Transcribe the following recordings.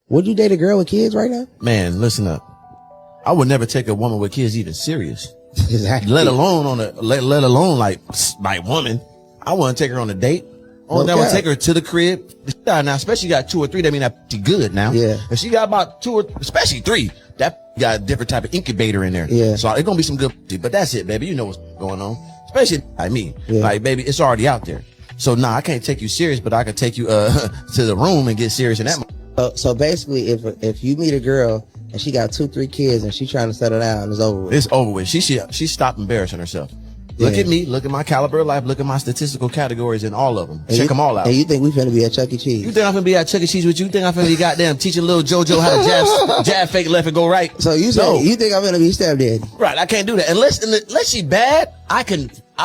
Would you date a girl with kids right now? Man, listen up. I would never take a woman with kids even serious. Exactly. Let alone like woman. I wouldn't take her on a date. I would take her to the crib. Now, especially you got 2 or 3, that mean that she good now. Yeah. If she got about 2 or especially 3, that got a different type of incubator in there. Yeah. So it's gonna be some good, but that's it, baby. You know what's going on. Especially like me. Yeah. Like, baby, it's already out there. So nah, I can't take you serious, but I can take you to the room and get serious in that. So basically, if you meet a girl and she got 2, 3 kids and she trying to settle down, it's over with. It's over with. She stopped embarrassing herself. Look at me. Look at my caliber of life. Look at my statistical categories in all of them. Check them all out. And you think we finna be at Chuck E. Cheese? You think I'm finna be at Chuck E. Cheese with you? You think I'm finna be goddamn teaching little JoJo how to jab fake left and go right? So you think I'm gonna be stepdaddy? Right. I can't do that. Unless she bad, I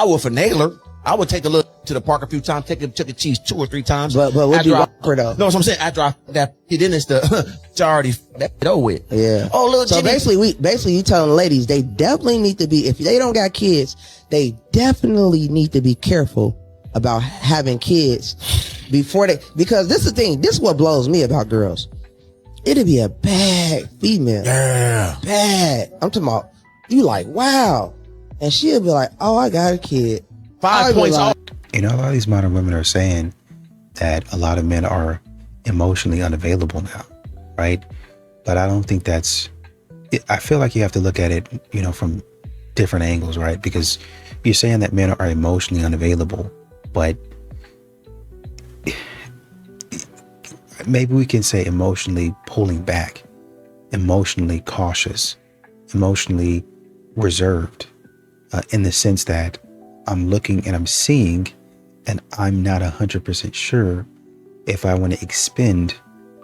will finagle her. I would take the little to the park a few times, take her to Chuck E. Cheese 2 or 3 times. But what you want her though? No, what I'm saying, after I that then it's it's already that over with. Yeah. Oh, little so Jimmy. basically you telling ladies they definitely need to be, if they don't got kids, they definitely need to be careful about having kids before because this is the thing, this is what blows me about girls. It'd be a bad female. Yeah. Bad. I'm talking about, you like, wow. And she'll be like, oh, I got a kid. 5 points off. You know, a lot of these modern women are saying that a lot of men are emotionally unavailable now, right? But I don't think that's, I feel like you have to look at it, you know, from different angles, right? Because you're saying that men are emotionally unavailable, but maybe we can say emotionally pulling back, emotionally cautious, emotionally reserved, in the sense that I'm looking and I'm seeing, and I'm not 100% sure if I want to expend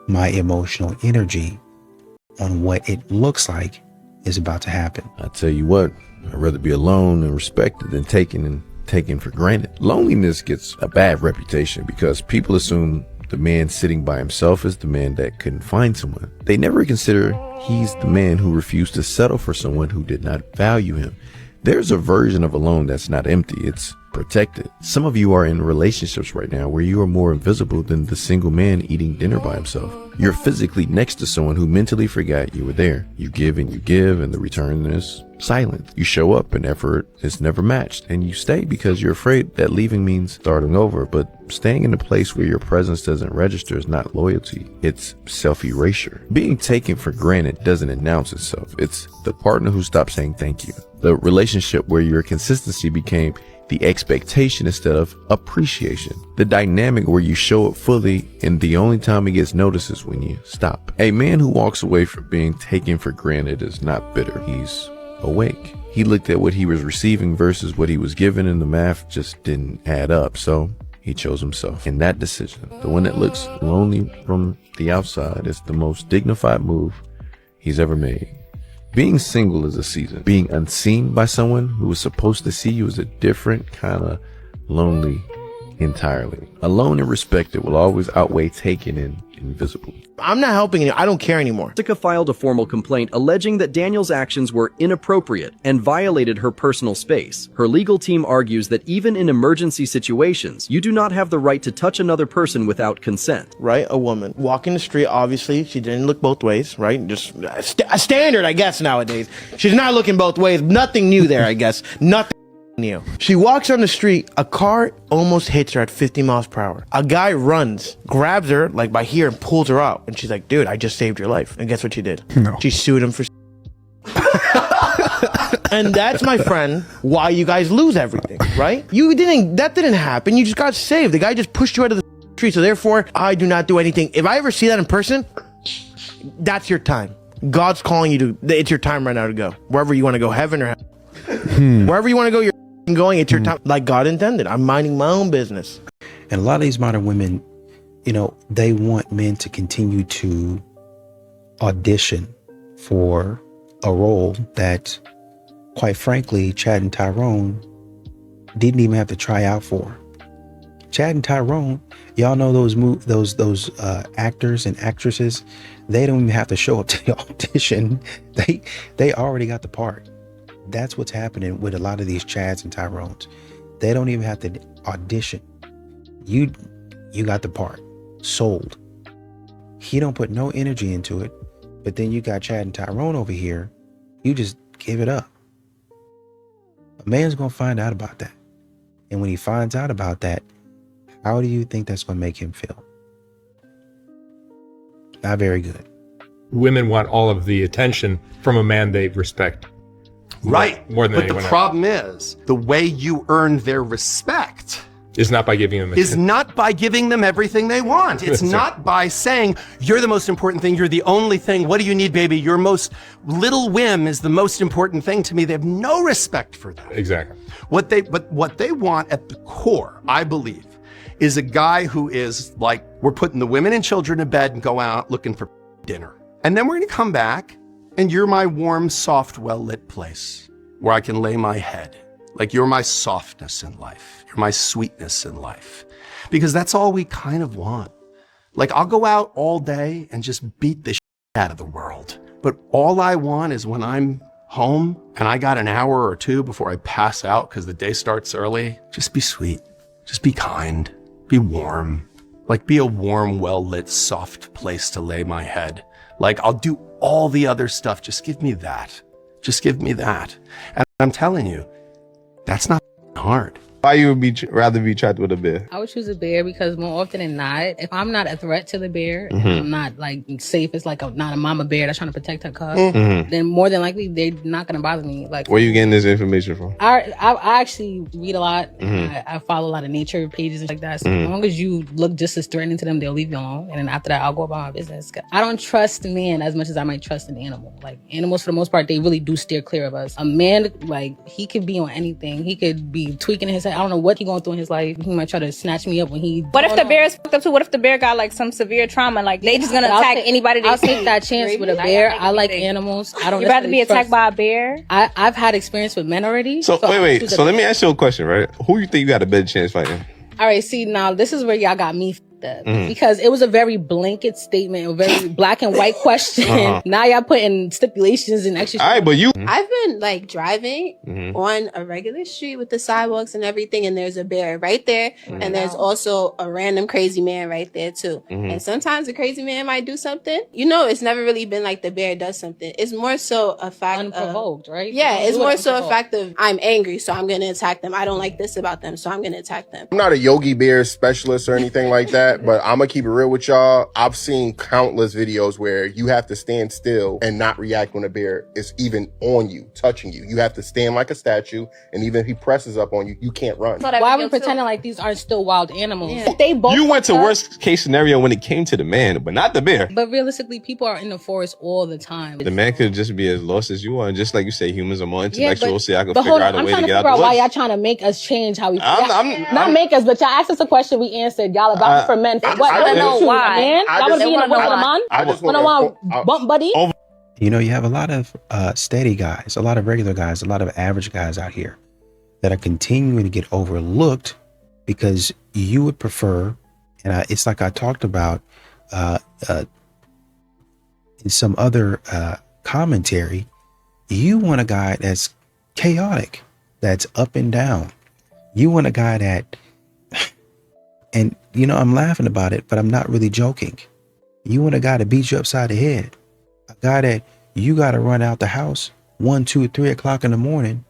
my emotional energy on what it looks like is about to happen. I tell you what, I'd rather be alone and respected than taken for granted. Loneliness gets a bad reputation because people assume the man sitting by himself is the man that couldn't find someone. They never consider he's the man who refused to settle for someone who did not value him. There's a version of alone that's not empty, it's protected. Some of you are in relationships right now where you are more invisible than the single man eating dinner by himself. You're physically next to someone who mentally forgot you were there. You give, and the return is silent. You show up and effort is never matched, and you stay because you're afraid that leaving means starting over. But staying in a place where your presence doesn't register is not loyalty, it's self-erasure. Being taken for granted doesn't announce itself. It's the partner who stopped saying thank you. The relationship where your consistency became the expectation instead of appreciation. The dynamic where you show up fully and the only time it gets noticed is when you stop. A man who walks away from being taken for granted is not bitter. He's awake. He looked at what he was receiving versus what he was given, and the math just didn't add up. So he chose himself. And that decision, the one that looks lonely from the outside, is the most dignified move he's ever made. Being single is a season. Being unseen by someone who was supposed to see you is a different kind of lonely entirely. Alone and respected will always outweigh taken and invisible. I'm not helping you. I don't care anymore. Jessica filed a formal complaint alleging that Daniel's actions were inappropriate and violated her personal space. Her legal team argues that even in emergency situations, you do not have the right to touch another person without consent. Right? A woman walking the street, obviously, she didn't look both ways, right? Just a standard, I guess, nowadays. She's not looking both ways. Nothing new there, I guess. Nothing new. She walks on the street, a car almost hits her at 50 miles per hour. A guy runs, grabs her, like by here, and pulls her out. And she's like, dude, I just saved your life. And guess what she did? No. She sued him for and that's, my friend, why you guys lose everything, right? That didn't happen. You just got saved. The guy just pushed you out of the street. So therefore, I do not do anything. If I ever see that in person, that's your time. God's calling you to, it's your time right now to go. Wherever you want to go, heaven or hell. Wherever you want to go, you're going, it's your time, like God intended. I'm minding my own business. And a lot of these modern women, you know, they want men to continue to audition for a role that, quite frankly, Chad and Tyrone didn't even have to try out for. Chad and Tyrone, y'all know those actors and actresses, they don't even have to show up to the audition. They already got the part. That's what's happening with a lot of these Chads and Tyrones. They don't even have to audition. You got the part. Sold. He don't put no energy into it. But then you got Chad and Tyrone over here. You just give it up. A man's going to find out about that. And when he finds out about that, how do you think that's going to make him feel? Not very good. Women want all of the attention from a man they respect. Right. More than but the anyone problem is the way you earn their respect is not by giving them is not by giving them everything they want. It's not by saying, you're the most important thing. You're the only thing. What do you need, baby? Your most little whim is the most important thing to me. They have no respect for that. Exactly. What they want at the core, I believe, is a guy who is like, we're putting the women and children to bed and go out looking for dinner. And then we're going to come back and you're my warm, soft, well-lit place where I can lay my head. Like you're my softness in life. You're my sweetness in life. Because that's all we kind of want. Like I'll go out all day and just beat the shit out of the world. But all I want is when I'm home and I got an hour or two before I pass out because the day starts early, just be sweet. Just be kind. Be warm. Like be a warm, well-lit, soft place to lay my head. Like I'll do all the other stuff. Just give me that. Just give me that. And I'm telling you, that's not hard. Why you would rather be trapped with a bear? I would choose a bear because more often than not, if I'm not a threat to the bear, if I'm not like safe, it's like not a mama bear that's trying to protect her cub, then more than likely they're not gonna bother me. Like, where you getting this information from? I actually read a lot. I follow a lot of nature pages and like that. So as long as you look just as threatening to them, they'll leave you alone. And then after that, I'll go about my business. I don't trust men as much as I might trust an animal. Like animals, for the most part, they really do steer clear of us. A man, like he could be on anything. He could be tweaking his head. I don't know what he going through in his life. He might try to snatch me up when he. What if the bear is fucked up too? What if the bear got like some severe trauma? Like they just gonna attack anybody? I'll take that chance with a bear. I like animals. I don't. You'd rather be attacked by a bear? I've had experience with men already. So wait. So let me ask you a question, right? Who you think you got a better chance fighting? All right. See, now this is where y'all got me f***ed up because it was a very blanket statement, a very black and white question. Now y'all putting stipulations and extra. All right, but you. I've been like driving on a regular street with the sidewalks and everything, and there's a bear right there, and there's also a random crazy man right there too. And sometimes the crazy man might do something. You know, it's never really been like the bear does something. It's more so a fact unprovoked, right? Yeah, it's more so a fact of I'm angry, so I'm gonna attack them. I don't like this about them, so I'm gonna attack them. I'm not a Yogi Bear specialist or anything like that, but I'm gonna keep it real with y'all. I've seen countless videos where you have to stand still and not react when a bear is even on you, touching you. You have to stand like a statue, and even if he presses up on you, you can't run. Why are we pretending like these aren't still wild animals? Yeah. They both. You went to worst case scenario when it came to the man, but not the bear. But realistically, people are in the forest all the time. The man could just be as lost as you are, and just like you say, humans are more intellectual. So I can but figure out a way to get out the woods. Why y'all trying to make us change how we? I'm make us, but y'all asked us a question. We answered. Y'all about for men. I don't know why. Y'all want to be in a with a man? I just want to bump buddy. You know, you have a lot of steady guys, a lot of regular guys, a lot of average guys out here that are continuing to get overlooked because you would prefer, and it's like I talked about in some other commentary, you want a guy that's chaotic, that's up and down. You want a guy that, and you know, I'm laughing about it, but I'm not really joking. You want a guy to beat you upside the head. A guy that you got to run out the house 1, 2, 3 o'clock in the morning,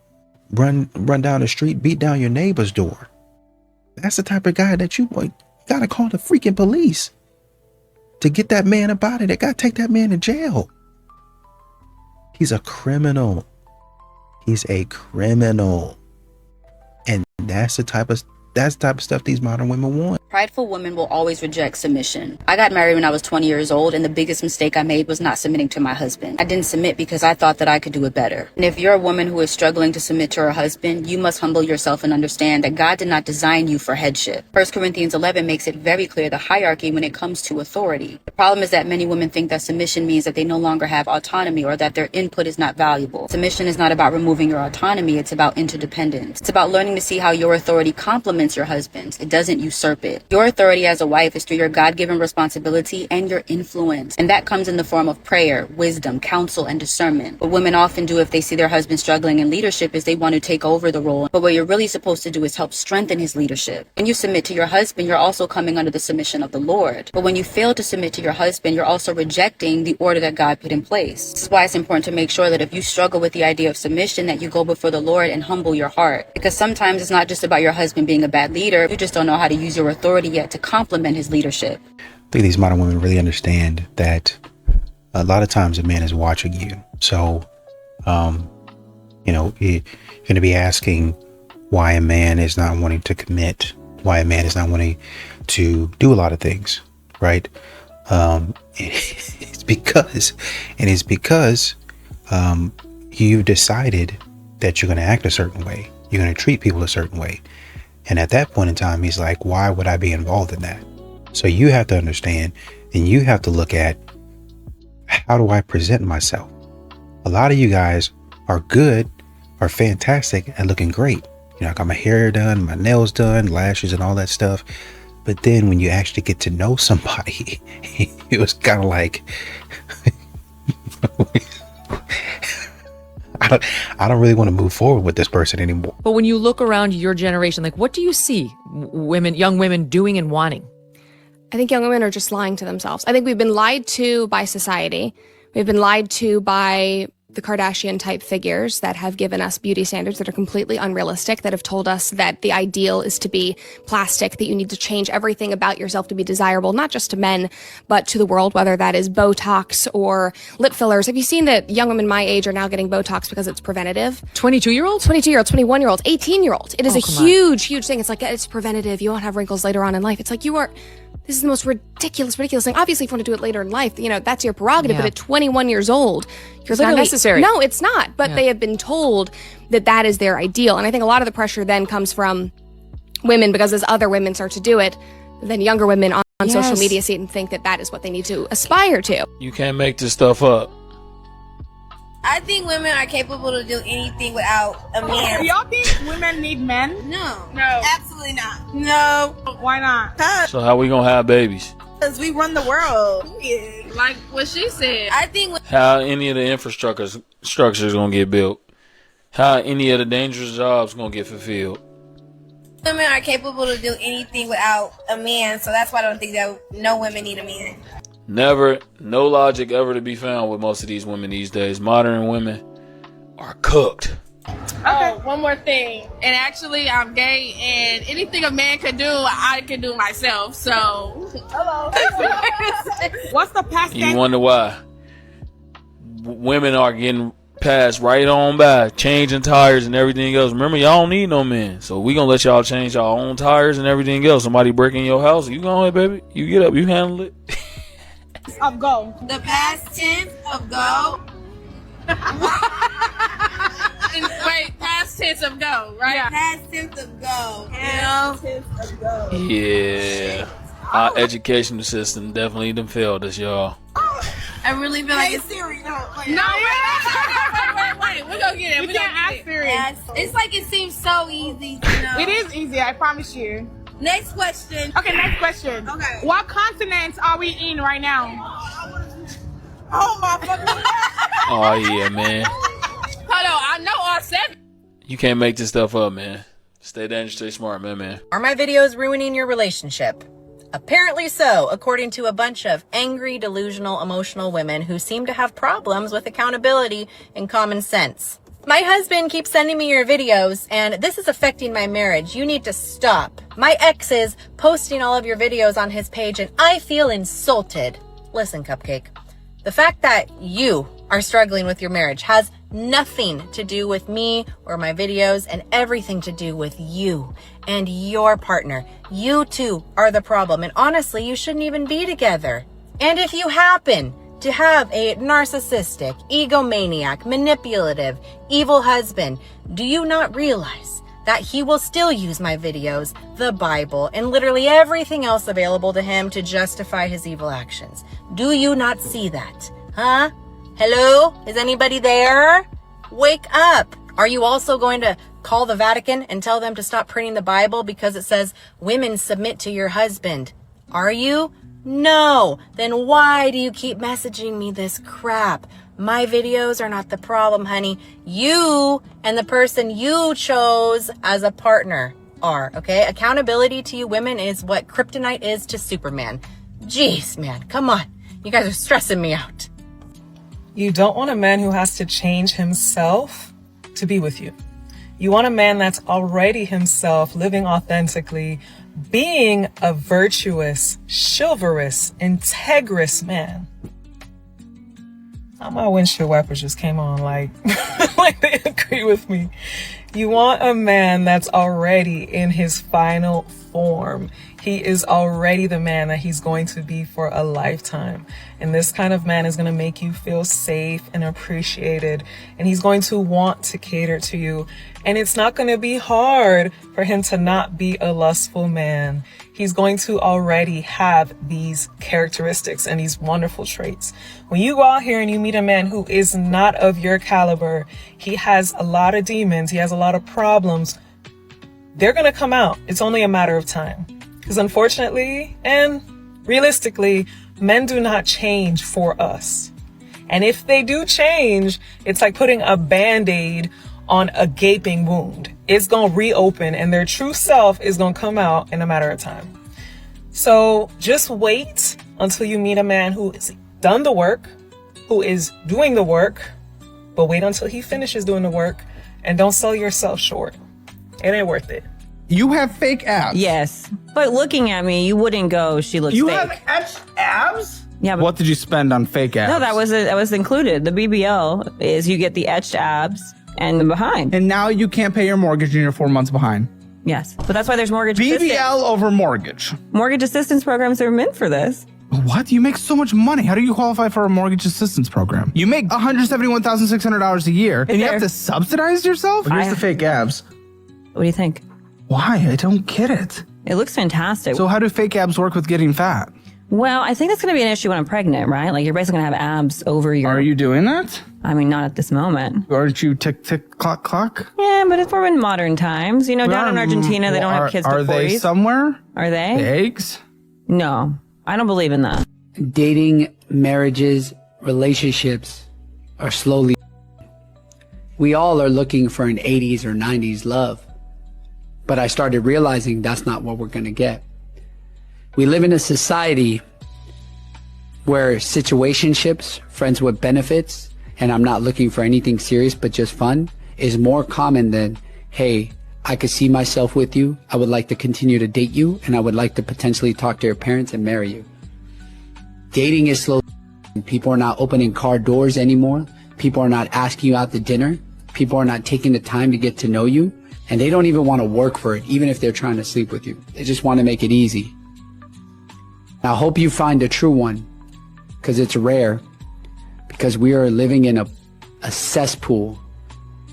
run down the street, beat down your neighbor's door. That's the type of guy that you got to call the freaking police to get that man up out of there. Got to take that man to jail. He's a criminal. He's a criminal. And that's the type of stuff these modern women want. Prideful women will always reject submission. I got married when I was 20 years old, and the biggest mistake I made was not submitting to my husband. I didn't submit because I thought that I could do it better. And if you're a woman who is struggling to submit to her husband, you must humble yourself and understand that God did not design you for headship. 1 Corinthians 11 makes it very clear the hierarchy when it comes to authority. The problem is that many women think that submission means that they no longer have autonomy or that their input is not valuable. Submission is not about removing your autonomy, it's about interdependence. It's about learning to see how your authority complements complements your husband's. It doesn't usurp it. Your authority as a wife is through your God-given responsibility and your influence. And that comes in the form of prayer, wisdom, counsel, and discernment. What women often do if they see their husband struggling in leadership is they want to take over the role. But what you're really supposed to do is help strengthen his leadership. When you submit to your husband, you're also coming under the submission of the Lord. But when you fail to submit to your husband, you're also rejecting the order that God put in place. This is why it's important to make sure that if you struggle with the idea of submission, that you go before the Lord and humble your heart. Because sometimes it's not just about your husband being a bad leader. You just don't know how to use your authority yet to complement his leadership. I think these modern women really understand that a lot of times a man is watching you. So, you know, you're going to be asking why a man is not wanting to commit, why a man is not wanting to do a lot of things, right? It's because you've decided that you're going to act a certain way. You're going to treat people a certain way. And at that point in time, he's like, why would I be involved in that? So you have to understand, and you have to look at, how do I present myself? A lot of you guys are good, are fantastic at looking great. You know, I got my hair done, my nails done, lashes and all that stuff. But then when you actually get to know somebody, it was kind of like, I don't really want to move forward with this person anymore. But when you look around your generation, like, what do you see young women doing and wanting? I think young women are just lying to themselves. I think we've been lied to by society. We've been lied to by the Kardashian type figures that have given us beauty standards that are completely unrealistic, that have told us that the ideal is to be plastic, that you need to change everything about yourself to be desirable, not just to men, but to the world, whether that is Botox or lip fillers. Have you seen that young women my age are now getting Botox because it's preventative? 22-year-olds? 22-year-olds, 21-year-olds, 18-year-olds. It is a huge thing. It's like, it's preventative. You won't have wrinkles later on in life. It's like, this is the most ridiculous thing. Obviously, if you want to do it later in life, that's your prerogative. Yeah. But at 21 years old, you're It's not necessary. No, it's not. But they have been told that that is their ideal. And I think a lot of the pressure then comes from women, because as other women start to do it, then younger women on social media see it and think that that is what they need to aspire to. You can't make this stuff up. I think women are capable to do anything without a man. Y'all think women need men? No. No. Absolutely not. No. Why not? So how we gonna have babies? Because we run the world. Like what she said. I think How any of the infrastructures gonna get built? How any of the dangerous jobs gonna get fulfilled? women are capable to do anything without a man, so that's why I don't think that no women need a man. Never, no logic ever to be found with most of these women these days. Modern women are cooked. Oh, one more thing. And actually, I'm gay, and anything a man can do, I can do myself. So, hello. What's the past? You wonder why women are getting passed right on by, changing tires and everything else. Remember, y'all don't need no men, so we gonna let y'all change y'all own tires and everything else. Somebody breaking your house, you go ahead, baby. You get up, you handle it. Of go. The past tense of go. Wait, past tense of go, right? Yeah. Past tense of go. Past tense of go. Yeah, our educational system definitely done failed us, y'all. I really feel like it's Siri. Wait. We're gonna get it. We can't ask Siri. It's like it seems so easy to know. It is easy, I promise you. Next question. Okay, next question. Okay. What continent are we in right now? Oh my fucking. Oh yeah, man. Hold on, I know all 7. You can't make this stuff up, man. Stay dangerous, stay smart, man. Are my videos ruining your relationship? Apparently so, according to a bunch of angry, delusional, emotional women who seem to have problems with accountability and common sense. My husband keeps sending me your videos, and this is affecting my marriage. You need to stop. My ex is posting all of your videos on his page, and I feel insulted. Listen, Cupcake. The fact that you are struggling with your marriage has nothing to do with me or my videos and everything to do with you and your partner. You two are the problem, and honestly, you shouldn't even be together. And if you happen to have a narcissistic, egomaniac, manipulative, evil husband, do you not realize that he will still use my videos, the Bible, and literally everything else available to him to justify his evil actions? Do you not see that? Huh? Hello? Is anybody there? Wake up. Are you also going to call the Vatican and tell them to stop printing the Bible because it says women submit to your husband? Are you? No. Then why do you keep messaging me this crap? My videos are not the problem, honey. You and the person you chose as a partner are, okay? Accountability to you women is what kryptonite is to Superman. Jeez, man, come on. You guys are stressing me out. You don't want a man who has to change himself to be with you. You want a man that's already himself, living authentically, being a virtuous, chivalrous, integrous man. My windshield wipers just came on like they agree with me. You want a man that's already in his final form. He is already the man that he's going to be for a lifetime. And this kind of man is going to make you feel safe and appreciated. And he's going to want to cater to you. And it's not going to be hard for him to not be a lustful man. He's going to already have these characteristics and these wonderful traits. When you go out here and you meet a man who is not of your caliber, he has a lot of demons, he has a lot of problems, they're going to come out. It's only a matter of time. Because unfortunately and realistically, men do not change for us. And if they do change, it's like putting a Band-Aid on a gaping wound. It's going to reopen and their true self is going to come out in a matter of time. So just wait until you meet a man who has done the work, who is doing the work, but wait until he finishes doing the work and don't sell yourself short. It ain't worth it. You have fake abs. Yes. But looking at me, you wouldn't go, she looks You fake. have etched abs? Yeah, but What did you spend on fake abs? no, that was included. The BBL is you get the etched abs and the behind. And now you can't pay your mortgage and you're 4 months behind. Yes. But that's why there's mortgage BBL assistance. over mortgage. Mortgage assistance programs are meant for this. What? You make so much money. How do you qualify for a mortgage assistance program? You make $171,600 a year and you have to subsidize yourself? Here's the fake abs. What do you think? Why? I don't get it. It looks fantastic. So how do fake abs work with getting fat? Well, I think that's going to be an issue when I'm pregnant, right? Like, you're basically going to have abs over your... Are you doing that? I mean, not at this moment. Aren't you tick, tick, clock, clock? Yeah, but if we're in modern times, you know, down in Argentina, they don't have kids to 40s. Are they somewhere? Are they? The eggs? No, I don't believe in that. Dating, marriages, relationships are slowly... We all are looking for an 80s or 90s love. But I started realizing that's not what we're going to get. We live in a society where situationships, friends with benefits, and I'm not looking for anything serious but just fun, is more common than, hey, I could see myself with you, I would like to continue to date you, and I would like to potentially talk to your parents and marry you. Dating is slow. People are not opening car doors anymore. People are not asking you out to dinner. People are not taking the time to get to know you. And they don't even want to work for it, even if they're trying to sleep with you. They just want to make it easy. I hope you find a true one, because it's rare, because we are living in a cesspool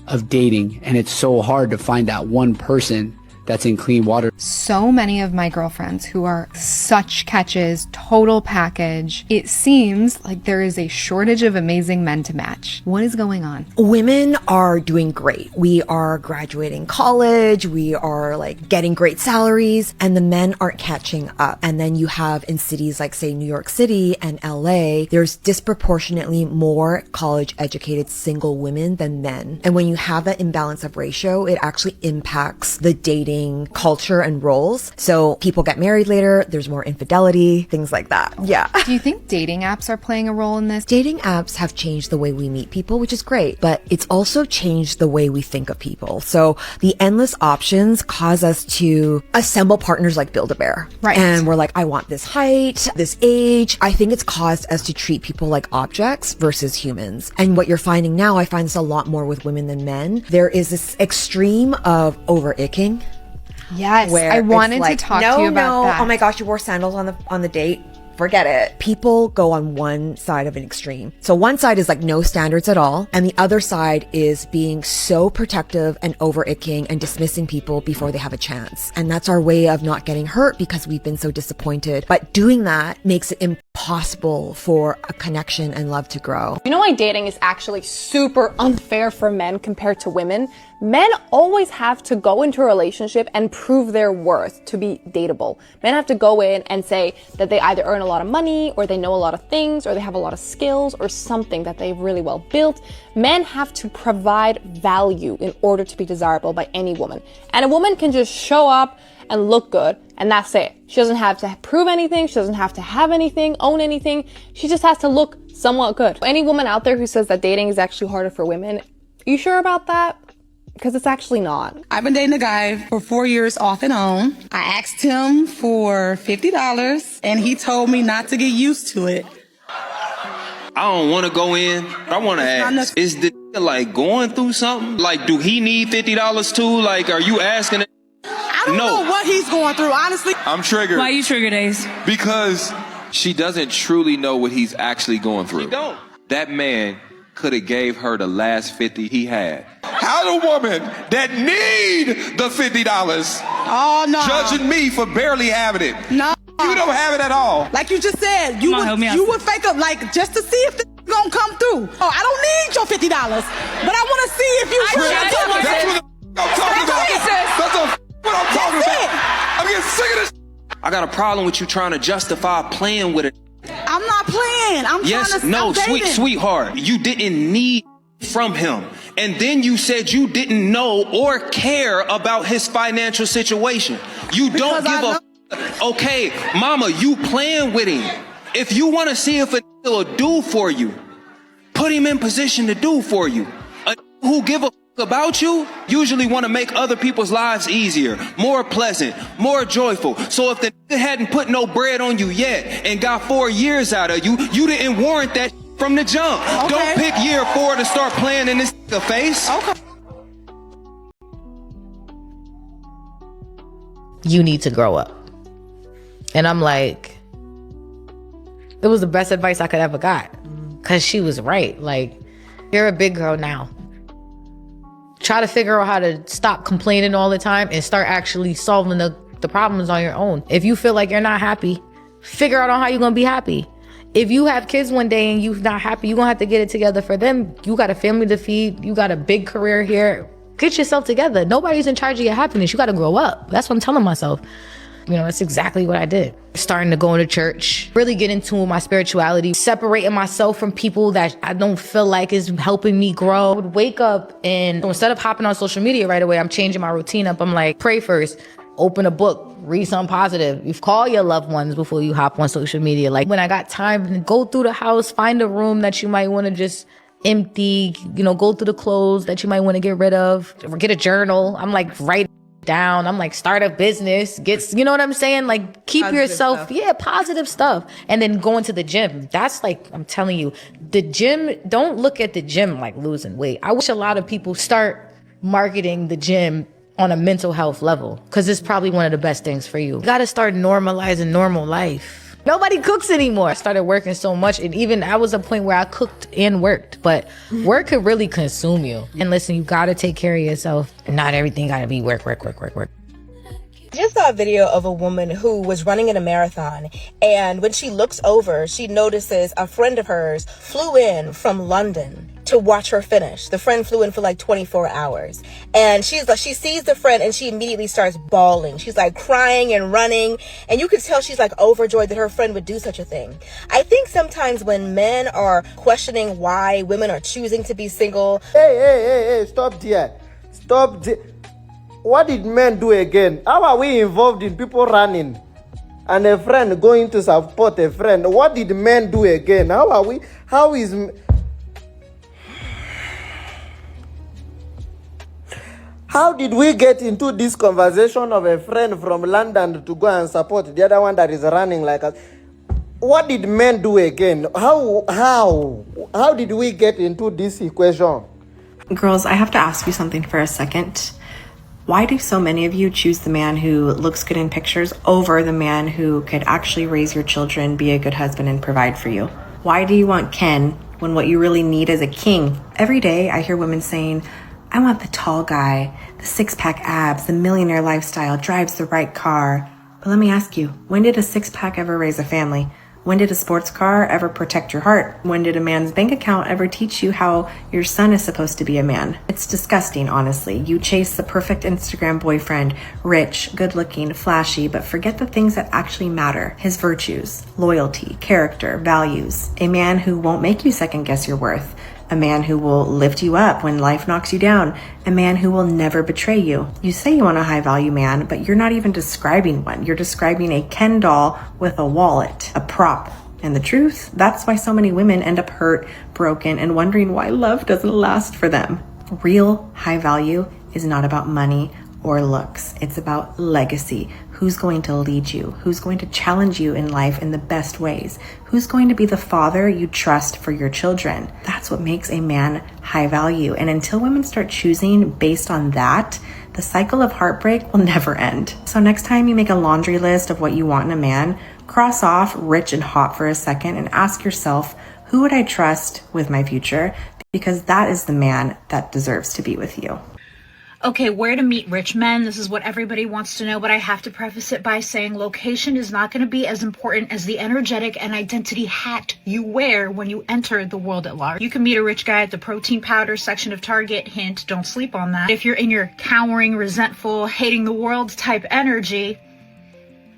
of dating, and it's so hard to find that one person that's in clean water. So many of my girlfriends who are such catches, total package, it seems like there is a shortage of amazing men to match. What is going on? Women are doing great. We are graduating college. We are like getting great salaries, and the men aren't catching up. And then you have in cities like say New York City and LA, there's disproportionately more college educated single women than men. And when you have that imbalance of ratio, it actually impacts the dating culture and roles. So people get married later, there's more infidelity, things like that. Yeah. Do you think dating apps are playing a role in this? Dating apps have changed the way we meet people, which is great, but it's also changed the way we think of people. So the endless options cause us to assemble partners like Build-A-Bear. Right. And we're like, I want this height, this age. I think it's caused us to treat people like objects versus humans. And what you're finding now, I find this a lot more with women than men. There is this extreme of over-icking. Yes, Where I wanted it's like, to talk to you about that. Oh my gosh, you wore sandals on the date. Forget it. People go on one side of an extreme. So one side is like no standards at all. And the other side is being so protective and over-icking and dismissing people before they have a chance. And that's our way of not getting hurt because we've been so disappointed. But doing that makes it impossible possible for a connection and love to grow. You know why dating is actually super unfair for men compared to women? Men always have to go into a relationship and prove their worth to be dateable. Men have to go in and say that they either earn a lot of money, or they know a lot of things, or they have a lot of skills, or something that they've really well built. Men have to provide value in order to be desirable by any woman. And a woman can just show up and look good, and that's it. She doesn't have to prove anything. She doesn't have to have anything, own anything. She just has to look somewhat good. Any woman out there who says that dating is actually harder for women, are you sure about that? Because it's actually not. I've been dating a guy for 4 years off and on. I asked him for $50 and he told me not to get used to it. I don't want to go in. I want to ask, is the like going through something? Like, do he need $50 too? Like, are you asking it? I don't know what he's going through, honestly. I'm triggered. Why you triggered, Ace? Because she doesn't truly know what he's actually going through. She don't. That man could have gave her the last 50 he had. How the woman that need the $50 judging me for barely having it? No. You don't have it at all. Like you just said, you would fake up like just to see if the gonna come through. Oh, I don't need your $50, but I want to see if you really That's what I'm talking about. What I'm talking about. I'm getting sick of this. I got a problem with you trying to justify playing with it. I'm not playing. I'm trying to no, dating. sweetheart. You didn't need from him. And then you said you didn't know or care about his financial situation. You don't give a okay, mama, you playing with him. If you want to see if a will do for you, put him in position to do for you. A who give a about you usually want to make other people's lives easier, more pleasant, more joyful. So if the hadn't put no bread on you yet and got 4 years out of you, you didn't warrant that from the jump. Okay. Don't pick year 4 to start playing in this face. Okay. You need to grow up. And I'm like, it was the best advice I could ever got. Cause she was right. Like, you're a big girl now. Try to figure out how to stop complaining all the time and start actually solving the problems on your own. If you feel like you're not happy, figure out on how you're gonna be happy. If you have kids one day and you're not happy, you're gonna have to get it together for them. You got a family to feed, you got a big career here. Get yourself together. Nobody's in charge of your happiness. You gotta grow up. That's what I'm telling myself. You know, that's exactly what I did. Starting to go into church, really get into my spirituality, separating myself from people that I don't feel like is helping me grow. I would wake up and instead of hopping on social media right away, I'm changing my routine up. I'm like, pray first, open a book, read something positive. You call your loved ones before you hop on social media. Like when I got time to go through the house, find a room that you might want to just empty, you know, go through the clothes that you might want to get rid of, or get a journal. I'm like, write down. I'm like, start a business, you know what I'm saying? Like keep positive yourself, stuff. Positive stuff. And then going to the gym. That's like, I'm telling you, the gym, don't look at the gym like losing weight. I wish a lot of people start marketing the gym on a mental health level, because it's probably one of the best things for you. You gotta start normalizing normal life. Nobody cooks anymore. I started working so much, and even I was a point where I cooked and worked, but work could really consume you. And listen, you gotta take care of yourself. Not everything gotta be work. I just saw a video of a woman who was running in a marathon, and when she looks over, she notices a friend of hers flew in from London to watch her finish. The friend flew in for like 24 hours. And she sees the friend and she immediately starts bawling. She's like crying and running. And you could tell she's like overjoyed that her friend would do such a thing. I think sometimes when men are questioning why women are choosing to be single. Hey, stop there. What did men do again? How are we involved in people running and a friend going to support a friend? What did men do again? How did we get into this conversation of a friend from London to go and support the other one that is running like us? What did men do again? How did we get into this equation? Girls, I have to ask you something for a second. Why do so many of you choose the man who looks good in pictures over the man who could actually raise your children, be a good husband, and provide for you? Why do you want Ken when what you really need is a king? Every day I hear women saying, I want the tall guy, the six-pack abs, the millionaire lifestyle, drives the right car. But let me ask you, when did a six-pack ever raise a family? When did a sports car ever protect your heart? When did a man's bank account ever teach you how your son is supposed to be a man? It's disgusting, honestly. You chase the perfect Instagram boyfriend, rich, good-looking, flashy, but forget the things that actually matter. His virtues, loyalty, character, values. A man who won't make you second-guess your worth. A man who will lift you up when life knocks you down. A man who will never betray you. You say you want a high-value man, but you're not even describing one. You're describing a Ken doll with a wallet, a prop. And the truth, that's why so many women end up hurt, broken, and wondering why love doesn't last for them. Real high value is not about money or looks. It's about legacy. Who's going to lead you? Who's going to challenge you in life in the best ways? Who's going to be the father you trust for your children? That's what makes a man high value. And until women start choosing based on that, the cycle of heartbreak will never end. So next time you make a laundry list of what you want in a man, cross off rich and hot for a second and ask yourself, who would I trust with my future? Because that is the man that deserves to be with you. Okay, where to meet rich men? This is what everybody wants to know, but I have to preface it by saying location is not going to be as important as the energetic and identity hat you wear when you enter the world at large. You can meet a rich guy at the protein powder section of Target. Hint, don't sleep on that. If you're in your cowering, resentful, hating the world type energy,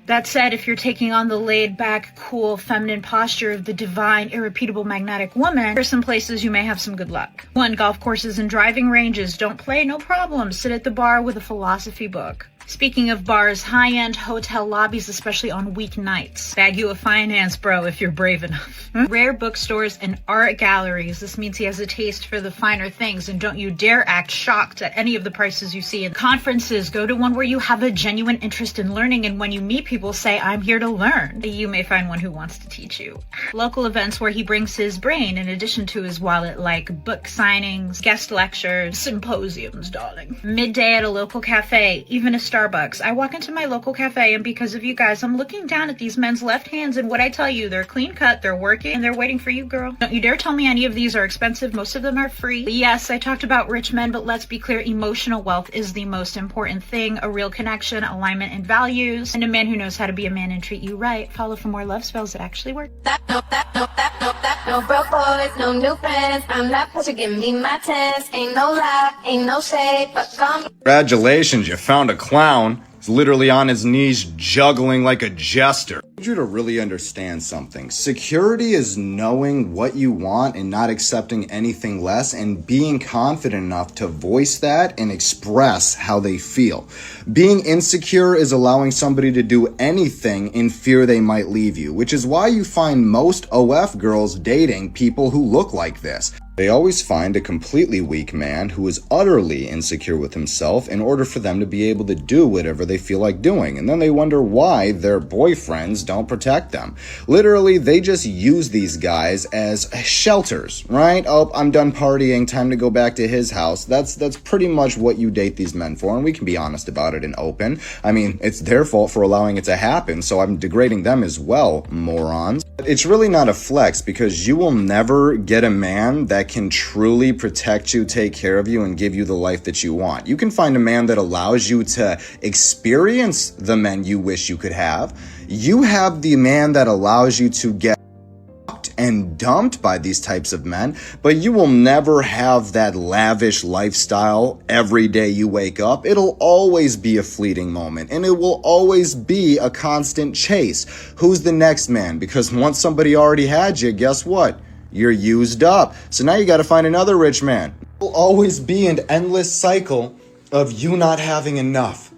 that said, if you're taking on the laid-back, cool, feminine posture of the divine, irrepeatable, magnetic woman, there's some places you may have some good luck. 1, golf courses and driving ranges. Don't play, no problem. Sit at the bar with a philosophy book. Speaking of bars, high-end hotel lobbies, especially on weeknights. Bag you a finance bro if you're brave enough. Rare bookstores and art galleries. This means he has a taste for the finer things, and don't you dare act shocked at any of the prices you see in conferences. Go to one where you have a genuine interest in learning, and when you meet people, say, I'm here to learn. You may find one who wants to teach you. Local events where he brings his brain in addition to his wallet, like book signings, guest lectures, symposiums, darling. Midday at a local cafe, even a Starbucks. I walk into my local cafe, and because of you guys, I'm looking down at these men's left hands, and what I tell you, they're clean cut, they're working, and they're waiting for you, girl. Don't you dare tell me any of these are expensive. Most of them are free. Yes, I talked about rich men, but let's be clear, emotional wealth is the most important thing. A real connection, alignment in values, and a man who knows how to be a man and treat you right. Follow for more love spells that actually work. No broke boys, no new friends. I'm not pressure, give me my test. Ain't no lie, ain't no shade, but come. Congratulations, you found a clown. He's literally on his knees juggling like a jester. I need you to really understand something. Security is knowing what you want and not accepting anything less, and being confident enough to voice that and express how they feel. Being insecure is allowing somebody to do anything in fear they might leave you, which is why you find most OF girls dating people who look like this. They always find a completely weak man who is utterly insecure with himself in order for them to be able to do whatever they feel like doing. And then they wonder why their boyfriends don't protect them. Literally, they just use these guys as shelters, right? Oh, I'm done partying, time to go back to his house. That's pretty much what you date these men for, and we can be honest about it and open. I mean, it's their fault for allowing it to happen, so I'm degrading them as well, morons. It's really not a flex, because you will never get a man that can truly protect you, take care of you, and give you the life that you want. You can find a man that allows you to experience the men you wish you could have. You have the man that allows you to get and dumped by these types of men, but you will never have that lavish lifestyle every day you wake up. It'll always be a fleeting moment, and it will always be a constant chase. Who's the next man? Because once somebody already had you, guess what? You're used up. So now you got to find another rich man. It will always be an endless cycle of you not having enough.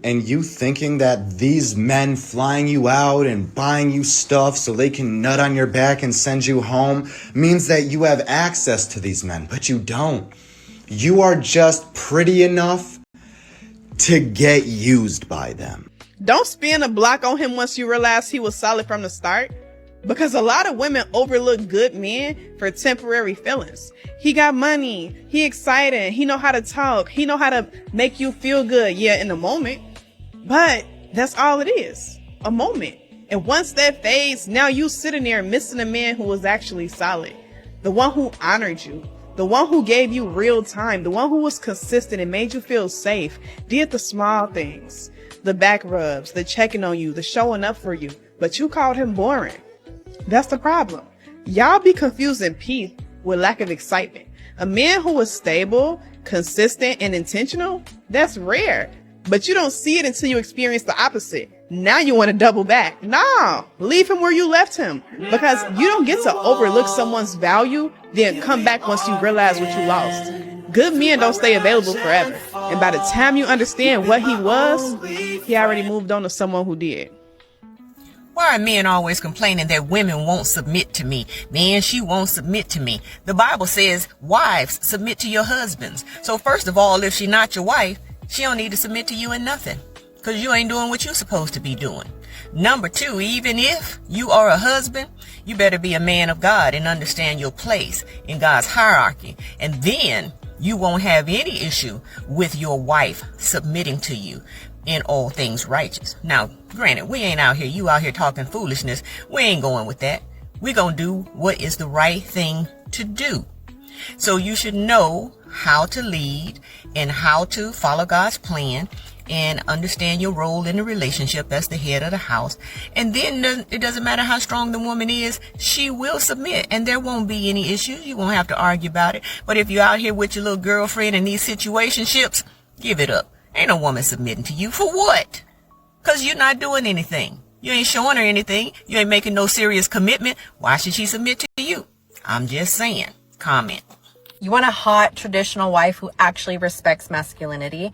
And you thinking that these men flying you out and buying you stuff so they can nut on your back and send you home means that you have access to these men, but you don't. You are just pretty enough to get used by them. Don't spin a block on him once you realize he was solid from the start. Because a lot of women overlook good men for temporary feelings. He got money. He excited. He know how to talk. He know how to make you feel good. Yeah, in the moment. But that's all it is. A moment. And once that fades, now you sitting there missing a man who was actually solid. The one who honored you. The one who gave you real time. The one who was consistent and made you feel safe. Did the small things. The back rubs. The checking on you. The showing up for you. But you called him boring. That's the problem. Y'all be confusing peace with lack of excitement. A man who is stable, consistent, and intentional, that's rare. But you don't see it until you experience the opposite. Now you want to double back. Nah, leave him where you left him. Because you don't get to overlook someone's value, then come back once you realize what you lost. Good men don't stay available forever. And by the time you understand what he was, he already moved on to someone who did. Why are men always complaining that women won't submit to me? Man, she won't submit to me. The Bible says, wives, submit to your husbands. So first of all, if she's not your wife, she don't need to submit to you in nothing. Because you ain't doing what you're supposed to be doing. Number two, even if you are a husband, you better be a man of God and understand your place in God's hierarchy. And then you won't have any issue with your wife submitting to you in all things righteous. Now, granted, we ain't out here, you out here talking foolishness. We ain't going with that. We're going to do what is the right thing to do. So you should know how to lead and how to follow God's plan and understand your role in the relationship as the head of the house. And then it doesn't matter how strong the woman is, she will submit and there won't be any issues. You won't have to argue about it. But if you're out here with your little girlfriend in these situationships, give it up. Ain't no woman submitting to you. For what? Because you're not doing anything. You ain't showing her anything. You ain't making no serious commitment. Why should she submit to you? I'm just saying. Comment. You want a hot traditional wife who actually respects masculinity?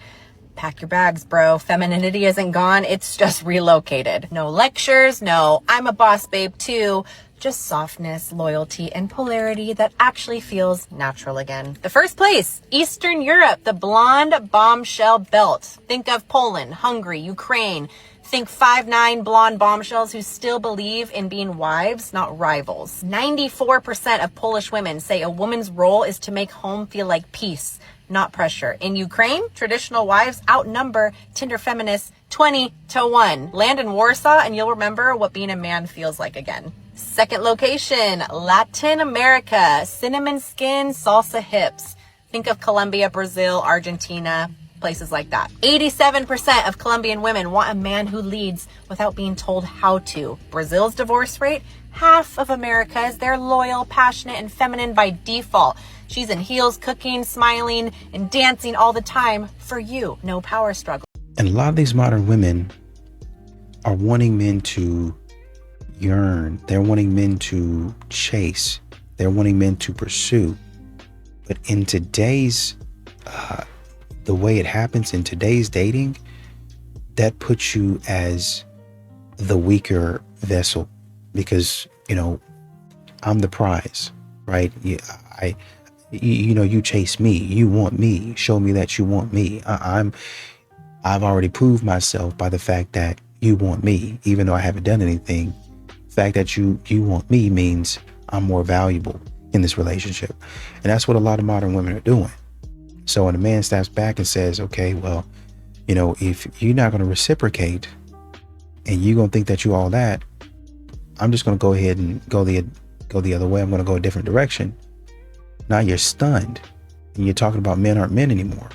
Pack your bags, bro. Femininity isn't gone. It's just relocated. No lectures. No, I'm a boss babe too. Just softness, loyalty, and polarity that actually feels natural again. The first place, Eastern Europe, the blonde bombshell belt. Think of Poland, Hungary, Ukraine. Think 5'9" blonde bombshells who still believe in being wives, not rivals. 94% of Polish women say a woman's role is to make home feel like peace, not pressure. In Ukraine, traditional wives outnumber Tinder feminists 20-1. Land in Warsaw and you'll remember what being a man feels like again. Second location, Latin America, cinnamon skin, salsa hips. Think of Colombia, Brazil, Argentina, places like that. 87% of Colombian women want a man who leads without being told how to. Brazil's divorce rate, half of America's. They're loyal, passionate, and feminine by default. She's in heels, cooking, smiling, and dancing all the time for you. No power struggle. And a lot of these modern women are wanting men to yearn. They're wanting men to chase. They're wanting men to pursue. But in today's, the way it happens in today's dating, that puts you as the weaker vessel because, you know, I'm the prize, right? You chase me, you want me, show me that you want me. I've already proved myself by the fact that you want me, even though I haven't done anything. The fact that you want me means I'm more valuable in this relationship. And that's what a lot of modern women are doing. So when a man steps back and says, okay, well, you know, if you're not going to reciprocate and you're going to think that you all that, I'm just going to go ahead and go the other way. I'm going to go a different direction. Now you're stunned and you're talking about men aren't men anymore.